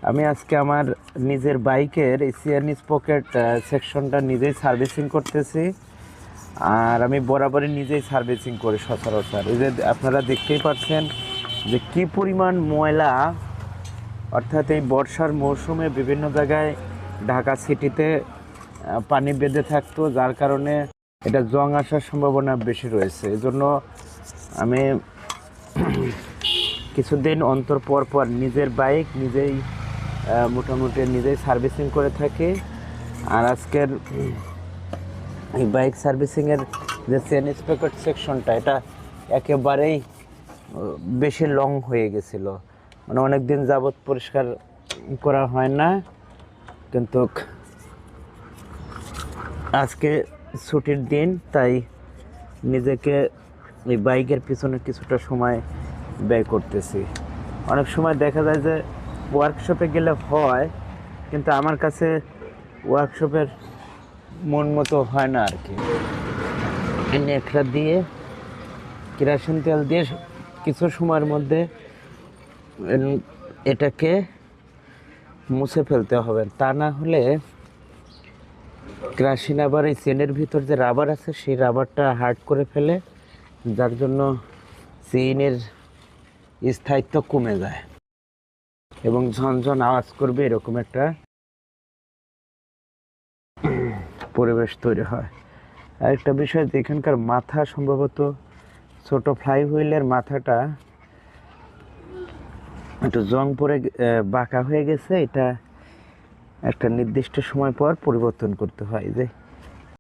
আমি আজকে আমার নিজের বাইকের এশিয়ান স্পকেট সেকশনটা নিজেই সার্ভিসিং করতেছি। আর আমি বরাবরই নিজেই সার্ভিসিং করি সচরাচর। এই যে আপনারা দেখতেই পাচ্ছেন যে কী পরিমাণ ময়লা, অর্থাৎ এই বর্ষার মৌসুমে বিভিন্ন জায়গায় ঢাকা সিটিতে পানি বেঁধে থাকতো, যার কারণে এটা জং আসার সম্ভাবনা বেশি রয়েছে। এজন্য আমি কিছুদিন অন্তর পর পর নিজের বাইক নিজেই মোটামুটি নিজেই সার্ভিসিং করে থাকি। আর আজকের এই বাইক সার্ভিসিংয়ের যে চেন স্পকেট সেকশনটা, এটা একেবারেই বেশি লং হয়ে গেছিলো, মানে অনেক দিন যাবৎ পরিষ্কার করা হয় না। কিন্তু আজকে ছুটির দিন, তাই নিজেকে এই বাইকের পিছনে কিছুটা সময় ব্যয় করতেছি। অনেক সময় দেখা যায় যে ওয়ার্কশপে গেলে হয়, কিন্তু আমার কাছে ওয়ার্কশপের মন মতো হয় না আর কি। নেকড়া দিয়ে কেরোসিন তেল দিয়ে কিছু সময়ের মধ্যে এটাকে মুছে ফেলতে হবে, তা না হলে কেরোসিন আবার এই চেনের ভিতর যে রাবার আছে সেই রাবারটা হার্ড করে ফেলে, যার জন্য চেনের স্থায়িত্ব কমে যায় এবং ঝনঝন আওয়াজ করবে, এরকম একটা পরিবেশ তৈরি হয়। আরেকটা বিষয়, যে এখানকার মাথা সম্ভবত ছোট ফ্লাই হুইলের মাথাটা একটু জং পরে বাঁকা হয়ে গেছে। এটা একটা নির্দিষ্ট সময় পর পরিবর্তন করতে হয়। যে